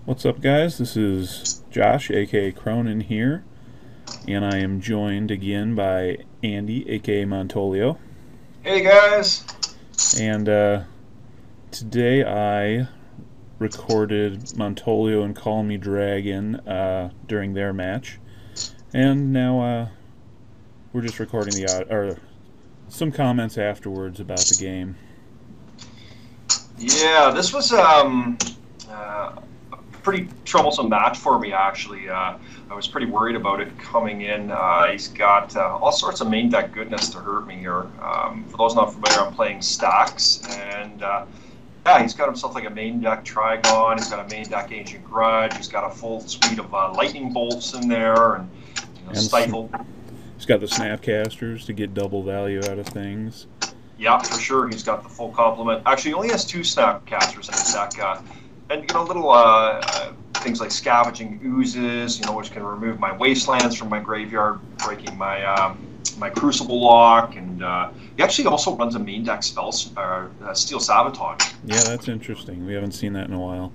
What's up, guys? This is Josh, aka Cronin here, and I am joined again by Andy, aka Montolio. Hey guys. And today I recorded Montolio and Call1Me1Dragon during their match, and now we're just recording or some comments afterwards about the game. Yeah, this was a pretty troublesome match for me actually. I was pretty worried about it coming in. He's got all sorts of main deck goodness to hurt me here. For those not familiar, I'm playing stacks, and yeah, he's got himself like a main deck Trigon. He's got a main deck Ancient Grudge. He's got a full suite of lightning bolts in there, and And stifle. he's got the Snapcasters to get double value out of things. Yeah, for sure. He's got the full complement. Actually, he only has 2 Snapcasters in his deck. And little things like Scavenging Oozes, which can remove my Wastelands from my graveyard, breaking my my Crucible Lock, and he actually also runs a main deck Steel Sabotage. Yeah, that's interesting. We haven't seen that in a while.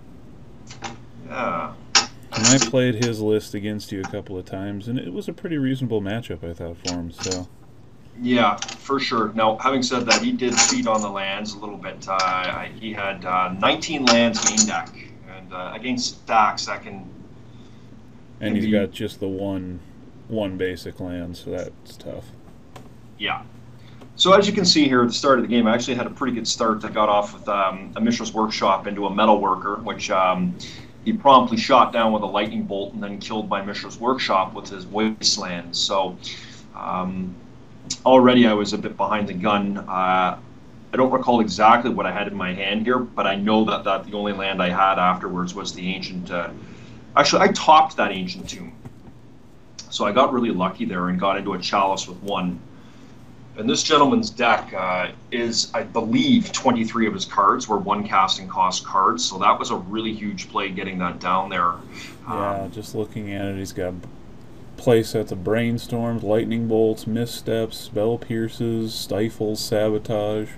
Yeah. And I played his list against you a couple of times, and it was a pretty reasonable matchup, I thought, for him. So. Yeah, for sure. Now, having said that, he did feed on the lands a little bit. He had 19 lands main deck, and against stacks that can. And he's got just the one basic land, so that's tough. Yeah. So as you can see here at the start of the game, I actually had a pretty good start. I got off with a Mishra's Workshop into a Metalworker, which he promptly shot down with a lightning bolt and then killed my Mishra's Workshop with his Wasteland. So. Already I was a bit behind the gun. I don't recall exactly what I had in my hand here, but I know that the only land I had afterwards was the Ancient... actually, I topped that Ancient Tomb. So I got really lucky there and got into a Chalice with 1. And this gentleman's deck is, I believe, 23 of his cards were 1 casting cost cards, so that was a really huge play getting that down there. Yeah, just looking at it, he's got playsets of Brainstorms, Lightning Bolts, Missteps, Spell Pierces, Stifles, Sabotage.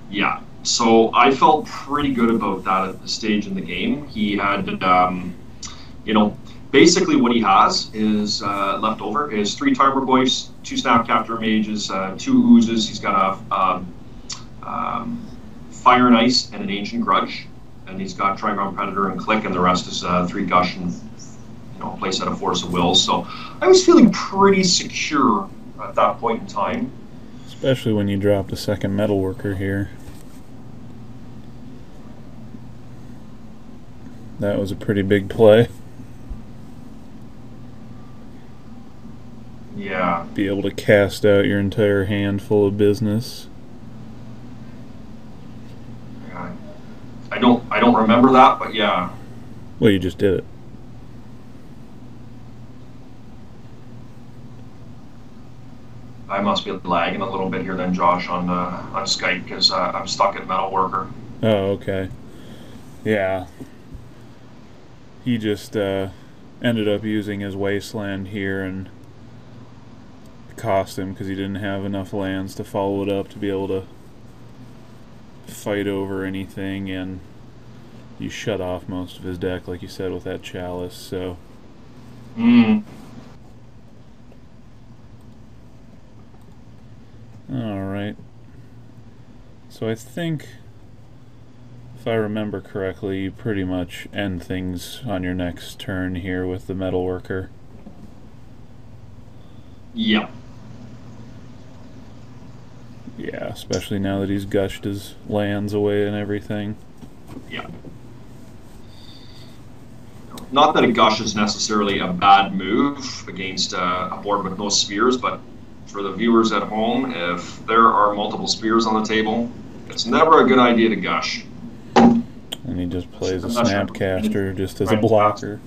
Yeah, so I felt pretty good about that at this stage in the game. He had, basically what he has is left over is 3 Tarmogoyfs, 2 Snapcaster Mages, 2 Oozes. He's got a Fire and Ice and an Ancient Grudge, and he's got Trigon Predator and Click, and the rest is 3 Gush and place at a Force of Will. So I was feeling pretty secure at that point in time. Especially when you dropped a second Metalworker here. That was a pretty big play. Yeah. Be able to cast out your entire hand full of business. I don't remember that, but yeah. Well, you just did it. I must be lagging a little bit here then, Josh, on Skype, because I'm stuck at Metalworker. Oh, okay. Yeah. He just ended up using his Wasteland here, and it cost him because he didn't have enough lands to follow it up to be able to fight over anything, and you shut off most of his deck, like you said, with that Chalice, so... Alright. So I think, if I remember correctly, you pretty much end things on your next turn here with the Metalworker. Yep. Yeah, especially now that he's gushed his lands away and everything. Yeah. Not that a Gush is necessarily a bad move against a board with no spheres, but for the viewers at home, if there are multiple spears on the table, it's never a good idea to Gush. And he just plays a Snapcaster just as a blocker.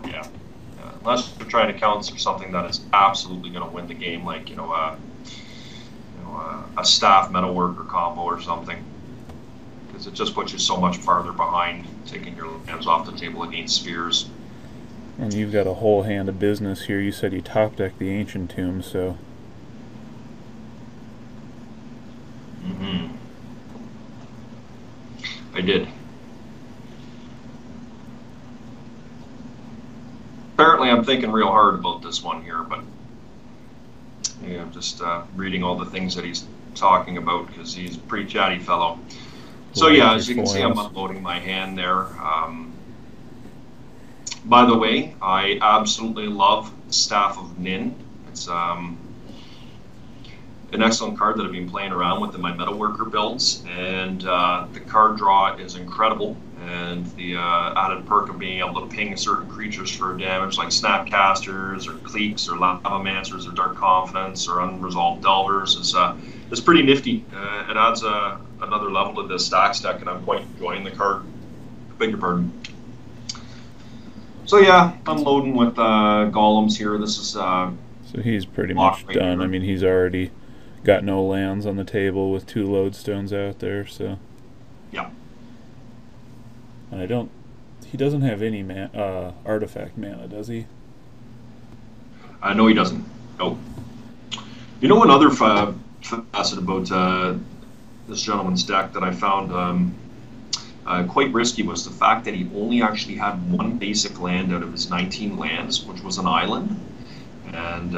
Yeah. Unless you're trying to counter something that is absolutely going to win the game, like a staff Metalworker combo or something, because it just puts you so much farther behind, taking your lands off the table against spheres. And you've got a whole hand of business here. You said you top decked the Ancient Tomb, so... I did. I'm thinking real hard about this one here, but yeah, I'm just reading all the things that he's talking about because he's a pretty chatty fellow. So yeah, as you can see, I'm unloading my hand there. By the way, I absolutely love Staff of Nin. It's an excellent card that I've been playing around with in my Metalworker builds, and the card draw is incredible. And the added perk of being able to ping certain creatures for damage, like Snapcasters or Cleeks or Lavamancers or Dark Confidence or Unresolved Delvers, is pretty nifty. It adds another level to this stacks deck, and I'm quite enjoying the card. Beg your pardon. So yeah, I'm loading with golems here. This is so he's pretty much done. I mean, he's already got no lands on the table with 2 lodestones out there, so. Yeah. And he doesn't have any artifact mana, does he? No, he doesn't. Nope. You know, another facet about this gentleman's deck that I found quite risky was the fact that he only actually had 1 basic land out of his 19 lands, which was an island. And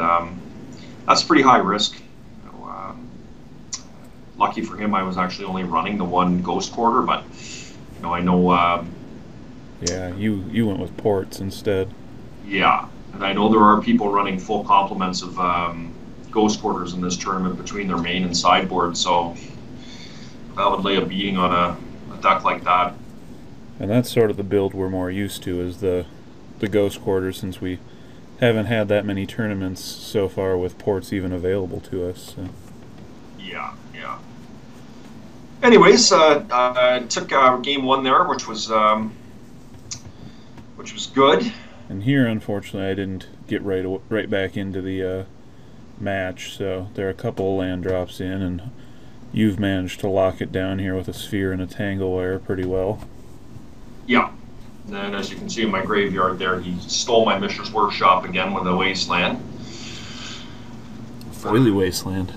that's pretty high risk. Lucky for him, I was actually only running the 1 Ghost Quarter, but I know. Yeah, you went with ports instead. Yeah, and I know there are people running full complements of Ghost Quarters in this tournament between their main and sideboard, so that would lay a beating on a deck like that. And that's sort of the build we're more used to, is the Ghost Quarters, since we haven't had that many tournaments so far with ports even available to us. So. Yeah. Anyways, took game 1 there, which was good. And here, unfortunately, I didn't get right back into the match, so there are a couple of land drops in, and you've managed to lock it down here with a sphere and a tangle wire pretty well. Yeah. And as you can see in my graveyard there, he stole my Mishra's Workshop again with a Wasteland. Foily Wasteland.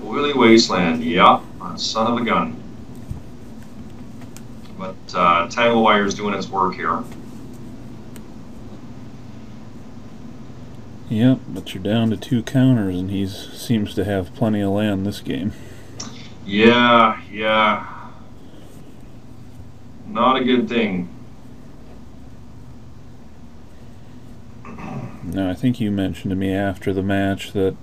Foily Wasteland, yeah. Son of a gun. But Tangle Wire is doing its work here. Yep, but you're down to 2 counters, and he seems to have plenty of land this game. Yeah. Not a good thing. No, I think you mentioned to me after the match that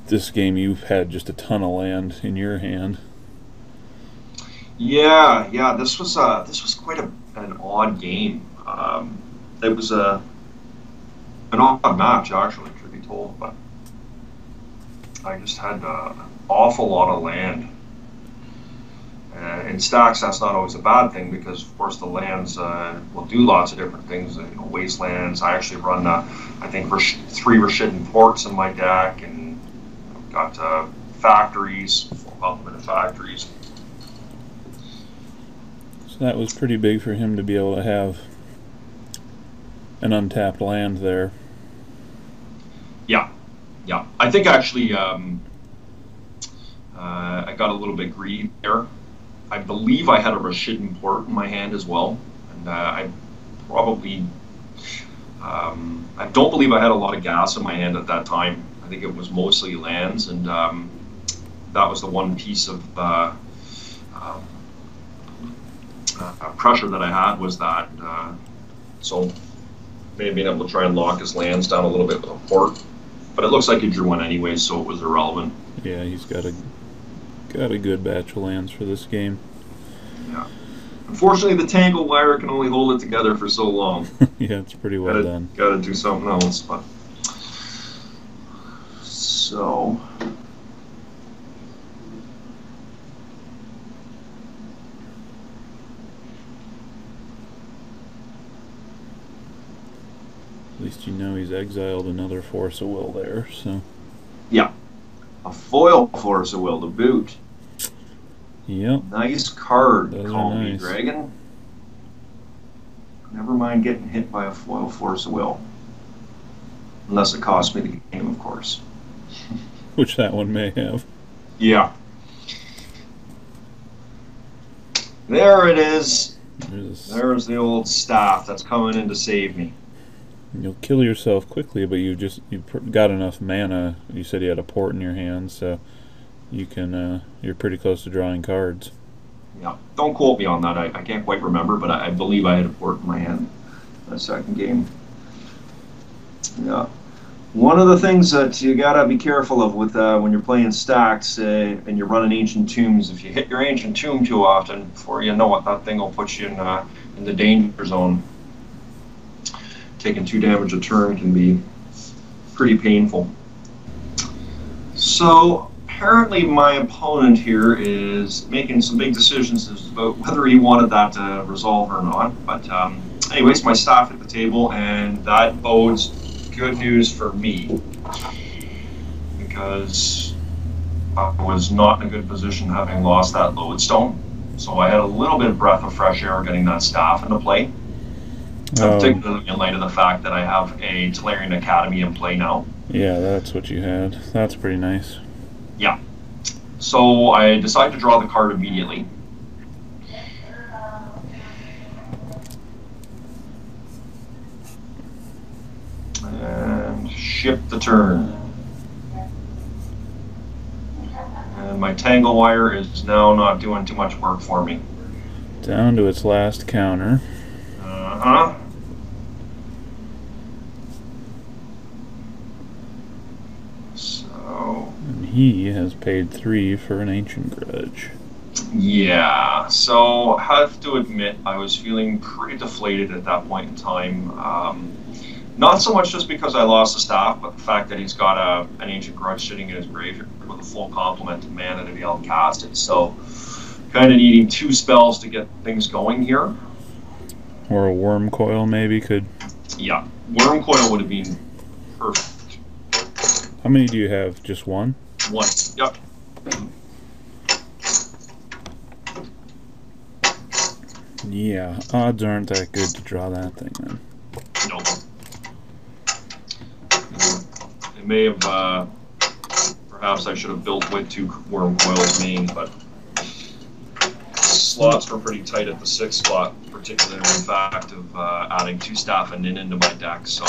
this game you've had just a ton of land in your hand. Yeah. This was quite an odd game. It was an odd match, actually, truth be told, but I just had an awful lot of land. In stacks, that's not always a bad thing because, of course, the lands will do lots of different things. Wastelands. I actually run, I think, 3 Rashidun ports in my deck, and got factories, full complement of factories. So that was pretty big for him to be able to have an untapped land there. Yeah. I think actually I got a little bit greedy there. I believe I had a Rashidun port in my hand as well, and I probably I don't believe I had a lot of gas in my hand at that time. I think it was mostly lands, and that was the one piece of pressure that I had was that. So maybe being able to try and lock his lands down a little bit with a port, but it looks like he drew one anyway, so it was irrelevant. Yeah, he's got a good batch of lands for this game. Yeah. Unfortunately, the Tangle Wire can only hold it together for so long. Yeah, it's pretty well done. Got to do something else, but so. At least you know he's exiled another Force of Will there, so. Yeah. A foil Force of Will to boot. Yep. Nice card, Call1Me1Dragon. Dragon. Never mind getting hit by a foil Force of Will. Unless it costs me the game, of course. Which that one may have. Yeah. There it is. There's the old staff that's coming in to save me. You'll kill yourself quickly, but you've got enough mana. You said you had a port in your hand, so you can. You're pretty close to drawing cards. Yeah, don't quote me on that. I can't quite remember, but I believe I had a port in my hand that second game. Yeah. One of the things that you gotta be careful of with when you're playing stacks and you're running Ancient Tombs, if you hit your Ancient Tomb too often, before you know it, that thing will put you in the danger zone. Taking 2 damage a turn can be pretty painful. So apparently my opponent here is making some big decisions about whether he wanted that to resolve or not. But anyways, my staff at the table, and that bodes good news for me because I was not in a good position having lost that lodestone. So I had a little bit of breath of fresh air getting that staff into play. Particularly in light of the fact that I have a Tolarian Academy in play now. Yeah, that's what you had. That's pretty nice. Yeah. So I decided to draw the card immediately. And ship the turn. And my Tangle Wire is now not doing too much work for me. Down to its last counter. Uh-huh. And he has paid 3 for an Ancient Grudge. Yeah, so I have to admit I was feeling pretty deflated at that point in time. Not so much just because I lost the staff, but the fact that he's got an Ancient Grudge sitting in his graveyard with a full complement of mana to be able to cast it. So kind of needing 2 spells to get things going here. Or a Worm Coil maybe could... Yeah, Worm Coil would have been perfect. How many do you have? Just 1? 1, yep. Yeah, odds aren't that good to draw that thing then. No. It may have, perhaps I should have built with 2 Worm Coils main, but slots were pretty tight at the 6th spot, particularly in fact of adding 2 Staff and Nin into my deck, so...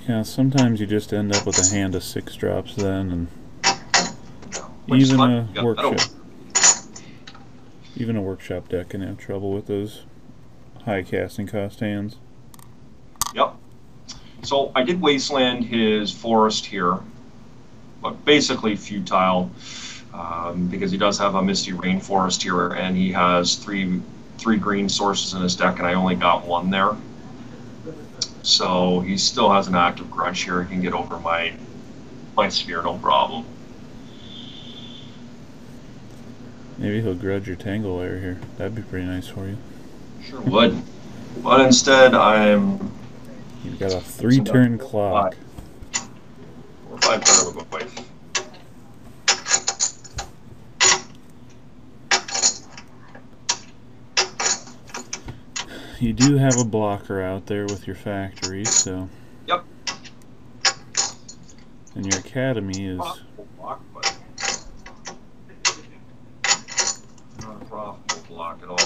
Yeah, sometimes you just end up with a hand of 6 drops then, and even a workshop deck can have trouble with those high casting cost hands. Yep. So I did wasteland his forest here, but basically futile, because he does have a Misty Rainforest here, and he has three green sources in his deck, and I only got 1 there. So he still has an active grudge here. He can get over my sphere, no problem. Maybe he'll grudge your Tangle Wire here. That'd be pretty nice for you. Sure would. But instead, You've got a 3-turn clock. 4 or 5 turn of a wife. You do have a blocker out there with your factory, so... Yep. And your academy is... Block, but not a profitable block at all.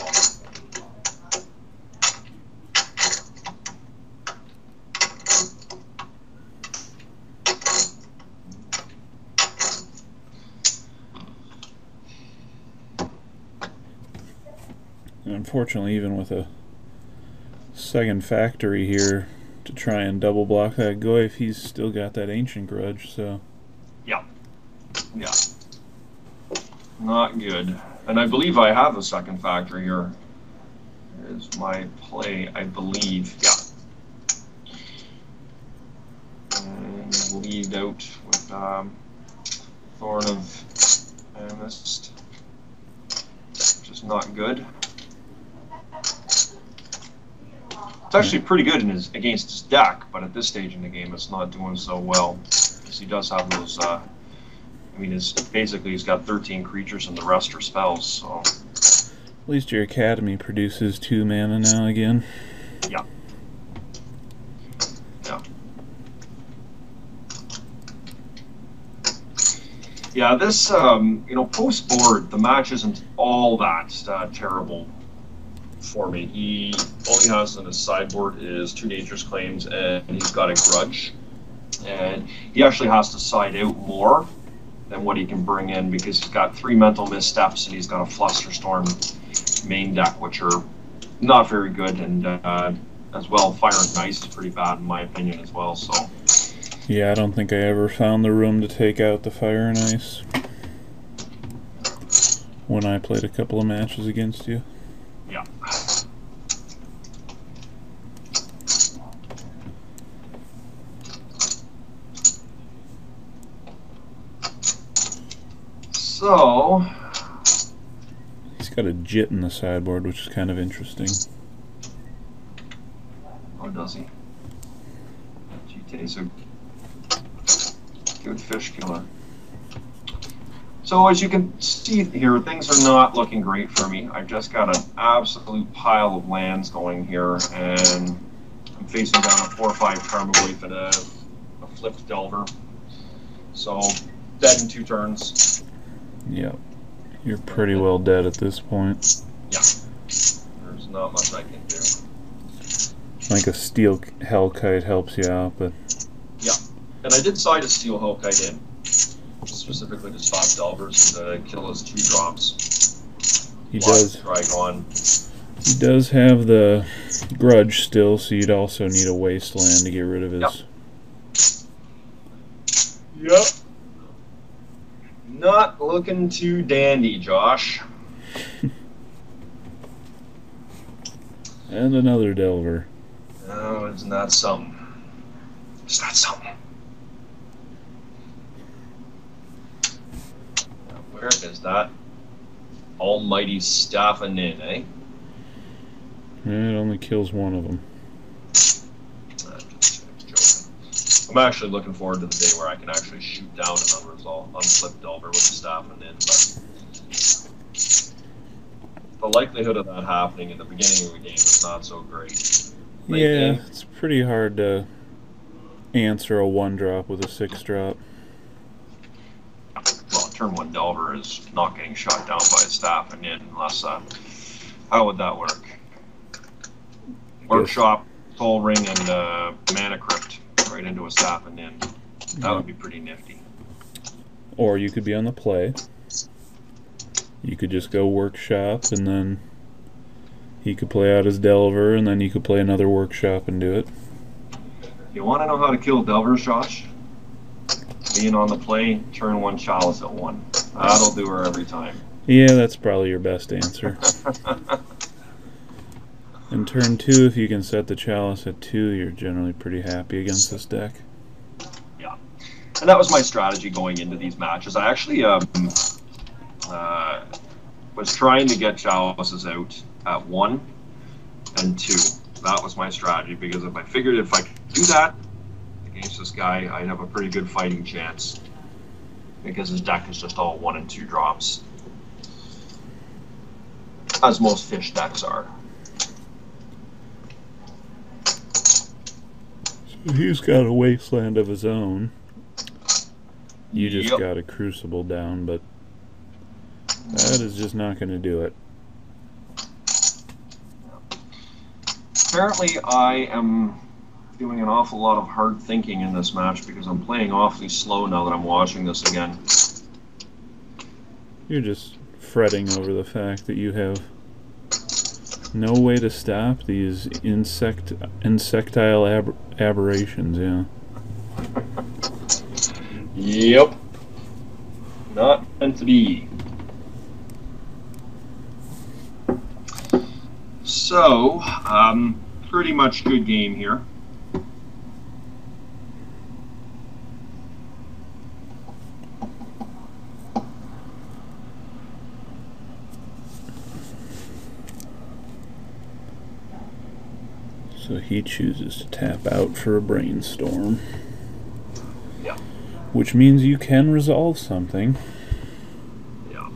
And unfortunately, even with a second factory here to try and double block that Goyf, he's still got that Ancient Grudge, so... Yeah. Yeah. Not good. And I believe I have a second factory here. Is my play, I believe. Yeah. And lead out with Thorn of Amist. Which is not good. It's actually pretty good against his deck, but at this stage in the game, it's not doing so well. Because he does have those, I mean, basically he's got 13 creatures and the rest are spells, so... At least your academy produces 2 mana now again. Yeah. Yeah. Yeah, this, post board, the match isn't all that terrible for me. He all he has on his sideboard is 2 Nature's Claims, and he's got a Grudge. And he actually has to side out more than what he can bring in because he's got 3 Mental Missteps and he's got a Flusterstorm main deck, which are not very good. And as well, Fire and Ice is pretty bad in my opinion as well. So Yeah, I don't think I ever found the room to take out the Fire and Ice when I played a couple of matches against you. yeah. So He's got a Jit in the sideboard, which is kind of interesting. oh, does he? GTA's a good fish killer. So as you can see here, things are not looking great for me. I've just got an absolute pile of lands going here, and I'm facing down a 4/5 Tarmogoyf and a flipped Delver. So dead in 2 turns. Yep. You're pretty well dead at this point. Yeah. There's not much I can do. I think a Steel Hellkite helps you out, but Yeah. And I did side a Steel Hellkite in, specifically to stop Delvers and kill his 2 drops. he does. Dragon. He does have the Grudge still, so you'd also need a Wasteland to get rid of his. Yep. Not looking too dandy, Josh. And another Delver. Oh, isn't that something? Isn't that something? Where is that almighty Staff and Nin, eh? It only kills one of them. I'm actually looking forward to the day where I can actually shoot down an unflipped Delver with the Staff and Nin, but the likelihood of that happening in the beginning of the game is not so great. Yeah, it's pretty hard to answer a 1-drop with a 6-drop. Well, turn 1 Delver is not getting shot down by a Staff and Nin unless, how would that work? Workshop, Soul Ring, and Mana Crypt right into a Staff and Nin. That would be pretty nifty. Or you could be on the play. You could just go Workshop, and then he could play out his Delver, and then you could play another Workshop and do it. You want to know how to kill Delvers, Josh? Being on the play, turn 1 Chalice at 1. That'll do her every time. Yeah, that's probably your best answer. And turn 2, if you can set the Chalice at 2, you're generally pretty happy against this deck. Yeah. And that was my strategy going into these matches. I actually was trying to get Chalices out at 1 and 2. That was my strategy, because if I figured if I could do that against this guy, I'd have a pretty good fighting chance, because his deck is just all 1 and 2 drops, as most fish decks are. He's got a Wasteland of his own. You just got a Crucible down, but that is just not going to do it. Apparently, I am doing an awful lot of hard thinking in this match, because I'm playing awfully slow now that I'm watching this again. You're just fretting over the fact that you have no way to stop these insectile aberrations, yeah. Yep. Not meant to be. So, pretty much good game here. So he chooses to tap out for a Brainstorm. Yeah. Which means you can resolve something. Yeah.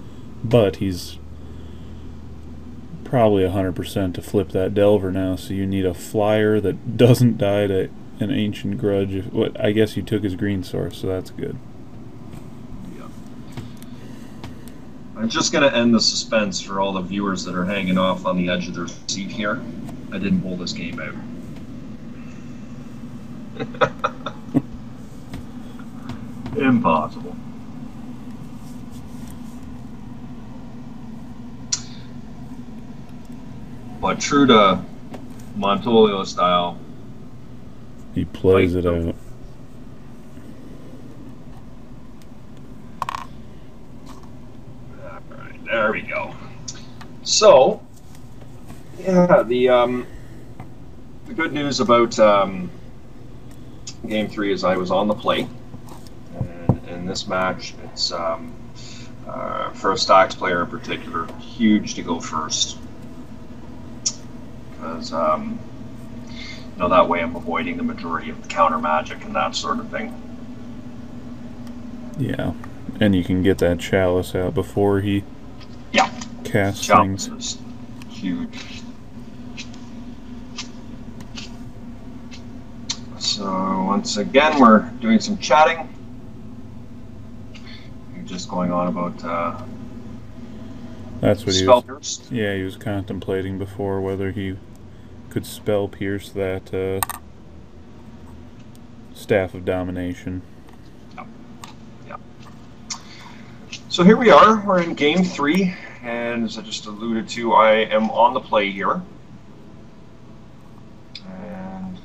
But he's probably 100% to flip that Delver now, so you need a flyer that doesn't die to an Ancient Grudge. I guess you took his green source, so that's good. Yeah. I'm just going to end the suspense for all the viewers that are hanging off on the edge of their seat here. I didn't pull this game out. Impossible. But true to Montolio style, he plays it out. Alright, there we go. So, yeah, the good news about Game 3 is I was on the play. And in this match, it's for a stocks player in particular, huge to go first. Because that way I'm avoiding the majority of the counter magic and that sort of thing. Yeah, and you can get that chalice out before he casts chalice things. Is huge. So once again, we're doing some chatting. We're just going on about that's what spell he was. pierce. Yeah, he was contemplating before whether he could spell pierce that staff of domination. Yeah. So here we are. We're in Game 3, and as I just alluded to, I am on the play here. And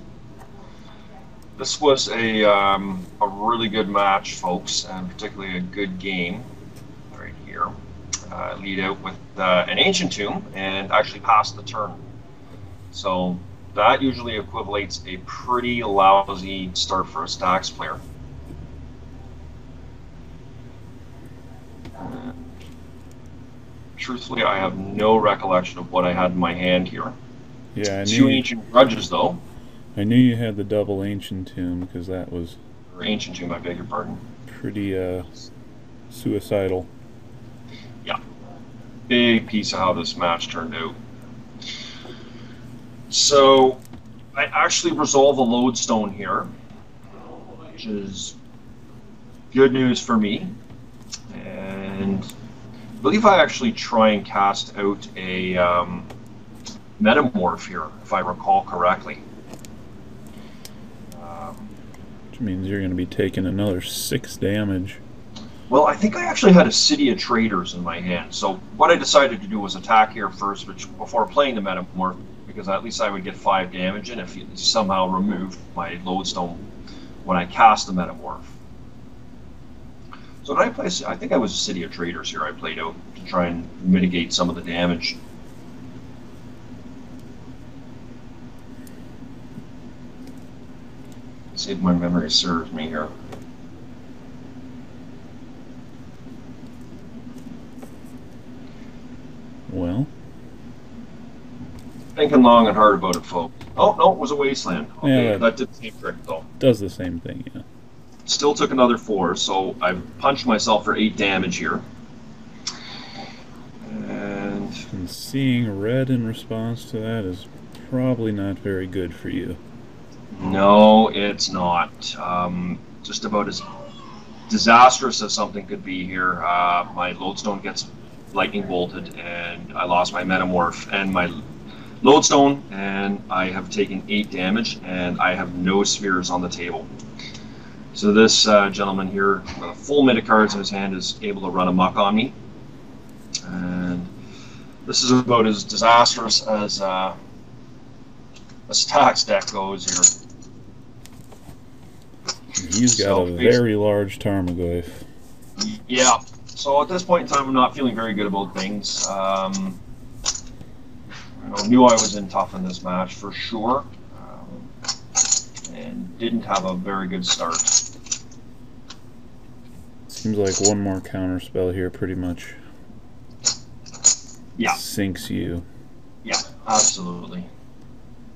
this was a really good match, folks, and particularly a good game right here. Lead out with an Ancient Tomb and actually pass the turn. So that usually equivalates a pretty lousy start for a stacks player. Truthfully, I have no recollection of what I had in my hand here. Yeah, I knew Two Ancient Grudges, though. I knew you had the double Ancient Tomb because that was... Or Ancient Tomb, I beg your pardon. Pretty suicidal. Yeah. Big piece of how this match turned out. So, I actually resolve a lodestone here, which is good news for me. And I believe I actually try and cast out a Metamorph here, if I recall correctly. Which means you're going to be taking another 6 damage. Well, I think I actually had a City of Traders in my hand. So what I decided to do was attack here first, before playing the Metamorph, because at least I would get 5 damage in if you somehow removed my lodestone when I cast the Metamorph. So did I play? I think I was a City of Traders here I played out to try and mitigate some of the damage. See if my memory serves me here. Well, thinking long and hard about it, folks. Oh, no, it was a Wasteland. Okay, yeah, that did the same trick, though. Does the same thing, yeah. Still took another 4, so I've punched myself for 8 damage here. And seeing red in response to that is probably not very good for you. no, it's not. Just about as disastrous as something could be here. My lodestone gets lightning bolted, and I lost my Metamorph and my lodestone, and I have taken 8 damage, and I have no spheres on the table. So this gentleman here, with a full mid of cards in his hand, is able to run amok on me. And this is about as disastrous as a stacks deck goes here. He's got a very large Tarmogoyf. Yeah. So at this point in time, I'm not feeling very good about things. Knew I was in tough in this match for sure, and didn't have a very good start. Seems like one more counter spell here pretty much sinks you. Yeah, absolutely.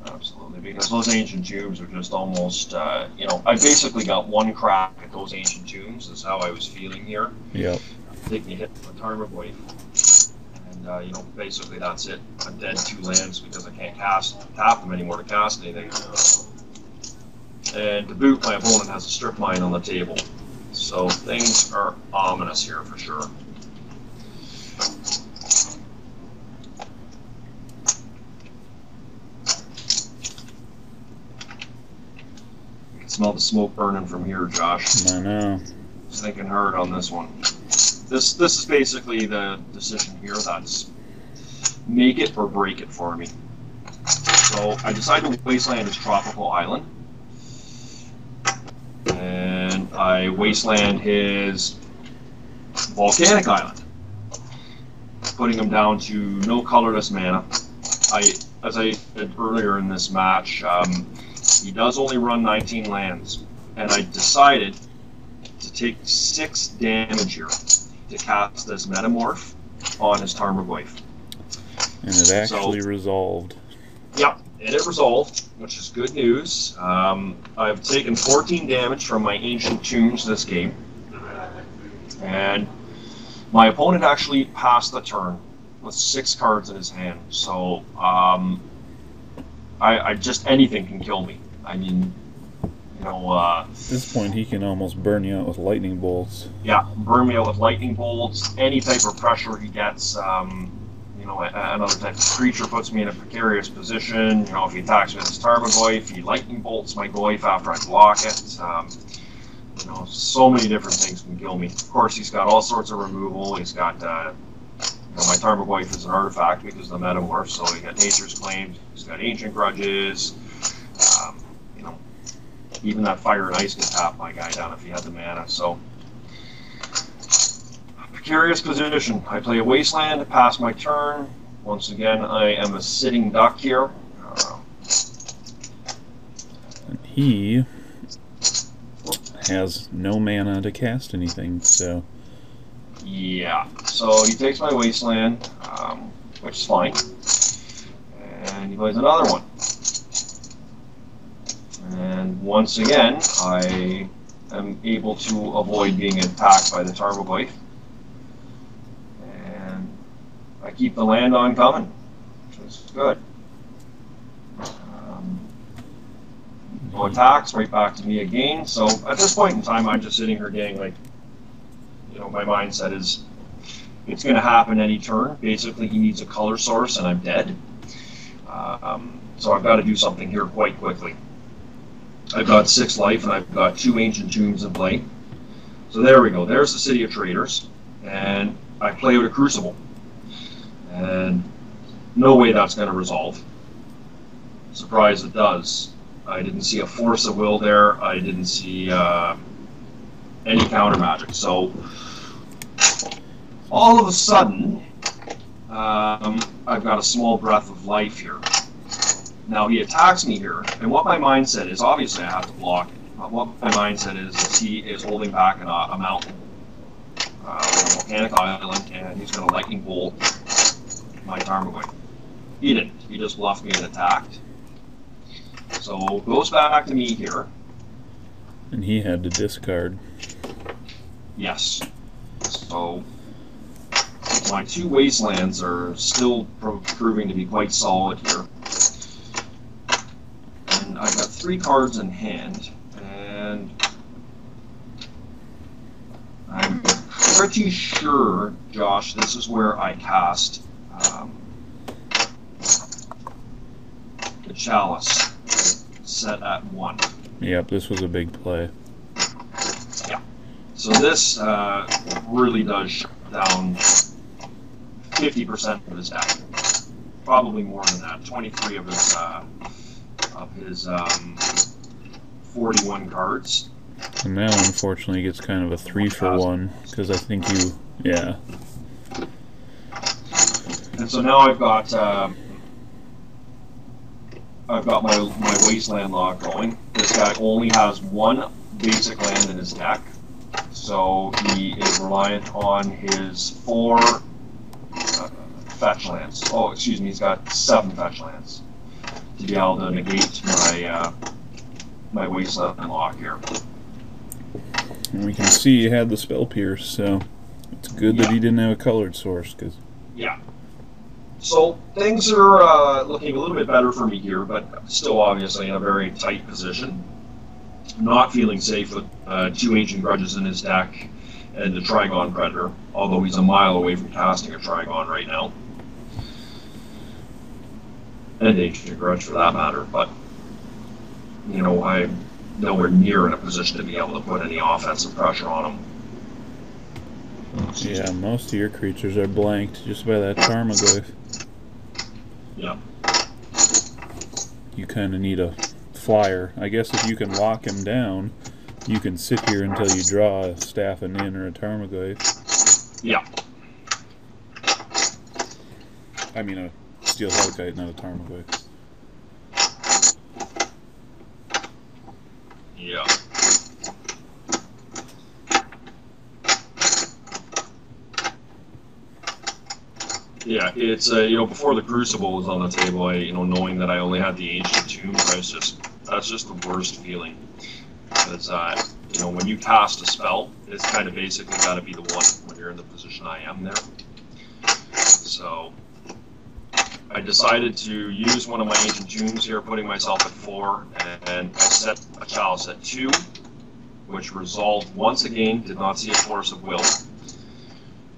Absolutely, because those Ancient Tombs are just almost, I basically got one crack at those Ancient Tombs, is how I was feeling here. Yep. Taking a hit from a Tarmogoyf. And, basically that's it. I'm dead 2 lands because I can't tap them anymore to cast anything. And to boot, my opponent has a strip mine on the table. So things are ominous here for sure. You can smell the smoke burning from here, Josh. I know. Just thinking hard on this one. This is basically the decision here that's make it or break it for me. So I decided to wasteland his tropical island, and I wasteland his volcanic island, putting him down to no colorless mana. As I said earlier in this match, he does only run 19 lands, and I decided to take 6 damage here to cast this Metamorph on his Tarmogoyf. And it actually resolved. Yep, and it resolved, which is good news. I've taken 14 damage from my Ancient Tombs this game, and my opponent actually passed the turn with 6 cards in his hand. So I just anything can kill me. I mean, you know. At this point, he can almost burn you out with lightning bolts. Yeah, burn me out with lightning bolts. Any type of pressure he gets. You know, another type of creature puts me in a precarious position. You know, if he attacks with his Tarmogoyf, he lightning bolts my Goyf after I block it. You know, so many different things can kill me. Of course, he's got all sorts of removal. He's got, you know, my Tarmogoyf is an artifact because of the Metamorph, so he got Nature's Claims. He's got Ancient Grudges. You know, even that Fire and Ice can tap my guy down if he had the mana. So. Precarious position. I play a wasteland to pass my turn. Once again, I am a sitting duck here. And he has no mana to cast anything, so... Yeah. So he takes my wasteland, which is fine. And he plays another one. And once again, I am able to avoid being attacked by the Tarmogoyf. I keep the land on coming, which is good. No attacks, right back to me again. So at this point in time, I'm just sitting here getting like, you know, my mindset is it's going to happen any turn. Basically, he needs a color source, and I'm dead. So I've got to do something here quite quickly. I've got 6 life, and I've got 2 Ancient Tombs in play. So there we go. There's the City of Traders, and I play out a Crucible. And no way that's going to resolve. Surprised it does. I didn't see a Force of Will there. I didn't see any counter magic. So all of a sudden, I've got a small breath of life here. Now he attacks me here, and what my mindset is, obviously I have to block it. What my mindset is he is holding back a mountain, a volcanic island, and he's going to lightning bolt my Tarmogoyf. He didn't. He just bluffed me and attacked. So goes back to me here. And he had to discard. Yes. So my 2 wastelands are still proving to be quite solid here. And I've got 3 cards in hand, and I'm pretty sure, Josh, this is where I cast the Chalice set at 1. Yep, this was a big play. Yeah. So this really does shut down 50% of his deck. Probably more than that. 23 of his 41 cards. And now, unfortunately, he gets kind of a 3-for-1, because I think you... Yeah. And so now I've got my wasteland log going. This guy only has 1 basic land in his deck, so he is reliant on his 4 fetch lands. Oh, excuse me, he's got 7 fetch lands to be able to negate my wasteland log here. And we can see he had the Spell Pierce, so it's good that he didn't have a colored source, because... Yeah. So things are looking a little bit better for me here, but still obviously in a very tight position. Not feeling safe with 2 Ancient Grudges in his deck and the Trigon Predator, although he's a mile away from casting a Trigon right now. And Ancient Grudge for that matter, but, you know, I'm nowhere near in a position to be able to put any offensive pressure on him. Yeah, most of your creatures are blanked just by that Tarmogoyf. Yeah. You kind of need a flyer. I guess if you can lock him down, you can sit here until you draw a Staff of Nin or a Tarmogoyf. Yeah. I mean a Steel Hellkite, not a Tarmogoyf. Yeah. Yeah, it's you know, before the Crucible was on the table, you know, knowing that I only had the Ancient Tombs, that's just the worst feeling. Because you know, when you cast a spell, it's kind of basically got to be the one when you're in the position I am there. So I decided to use one of my Ancient Tombs here, putting myself at 4, and I set a Chalice at 2, which resolved once again. Did not see a Force of Will,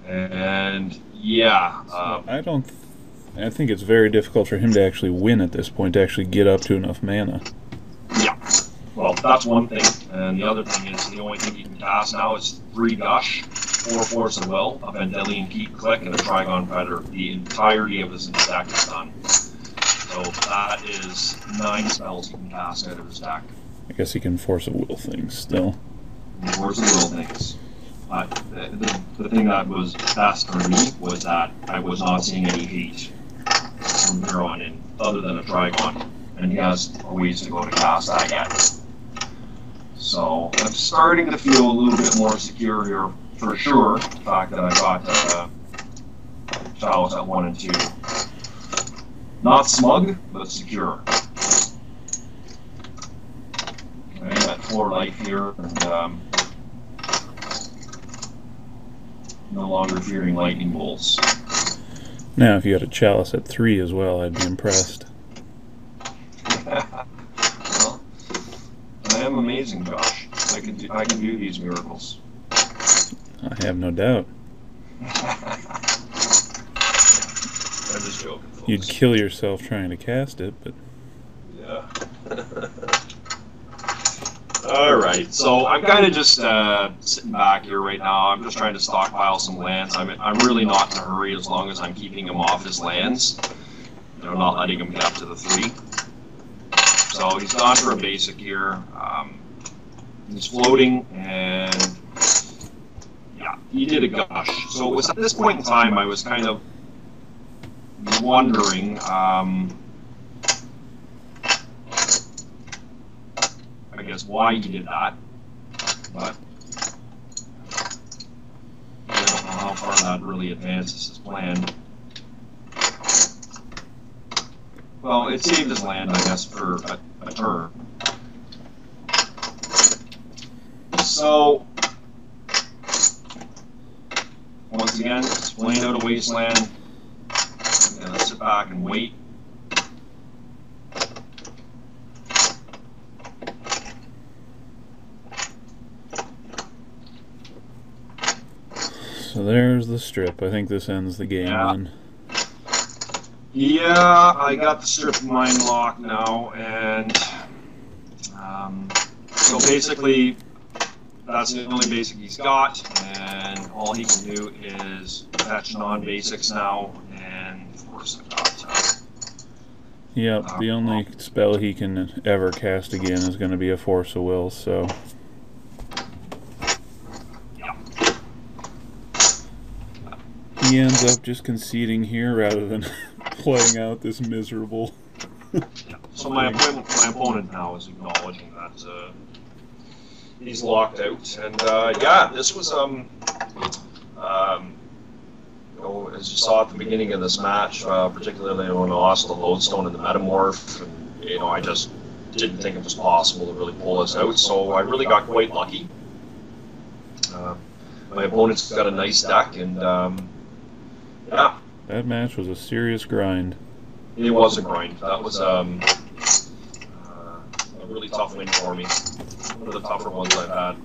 and yeah. I think it's very difficult for him to actually win at this point, to actually get up to enough mana. Yeah. Well, that's one thing. And the other thing is the only thing he can cast now is 3 Gush, 4 Force of Will, a Vendilion Keep Click, and a Trigon Predator. The entirety of his deck is done. So that is 9 spells he can cast out of his deck. I guess he can Force of Will things still. Force of Will things. The thing that was best for me was that I was not seeing any hate from here on in, other than a Trigon, and he has ways to go to cast that yet. So I'm starting to feel a little bit more secure here, for sure. The fact that I got Chalice at 1 and 2. Not smug, but secure. I got 4 life here, and no longer fearing lightning bolts. Now, if you had a Chalice at 3 as well, I'd be impressed. Well, I am amazing, Josh. I can do these miracles. I have no doubt. I'm just joking, folks. You'd kill yourself trying to cast it, but... Yeah. Alright, so I'm kind of just sitting back here right now. I'm just trying to stockpile some lands. I'm really not in a hurry as long as I'm keeping him off his lands. You know, not letting him get up to the 3. So he's gone for a basic here. He's floating, and yeah, he did a Gush. So it was at this point in time I was kind of wondering, I guess, why he did that, but I don't know how far that really advances his plan. Well, it saved his land, I guess, for a turn. So, once again, it's playing out a wasteland. I'm going to sit back and wait. So there's the strip. I think this ends the game then. Yeah, I got the strip mine locked now, and so basically that's the only basic he's got, and all he can do is fetch non-basics now, and of course I got yep, the only spell he can ever cast again is going to be a Force of Will, so... He ends up just conceding here rather than playing out this miserable... So my opponent now is acknowledging that he's locked out, and yeah, this was you know, as you saw at the beginning of this match, particularly when I lost the Lodestone and the Metamorph, and you know, I just didn't think it was possible to really pull us out, so I really got quite lucky. My opponent's got a nice deck, and yeah. That match was a serious grind. It was a grind. That was a really tough win for me. One of the tougher ones I've had.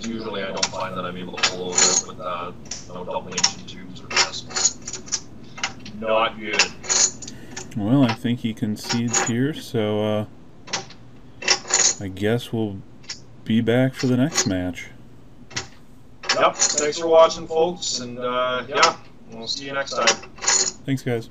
usually I don't find that I'm able to pull over with no double ancient tubes or this. Not good. Well, I think he concedes here, so I guess we'll be back for the next match. Yep. Thanks for watching, folks, and yeah, we'll see you next time. Thanks, guys.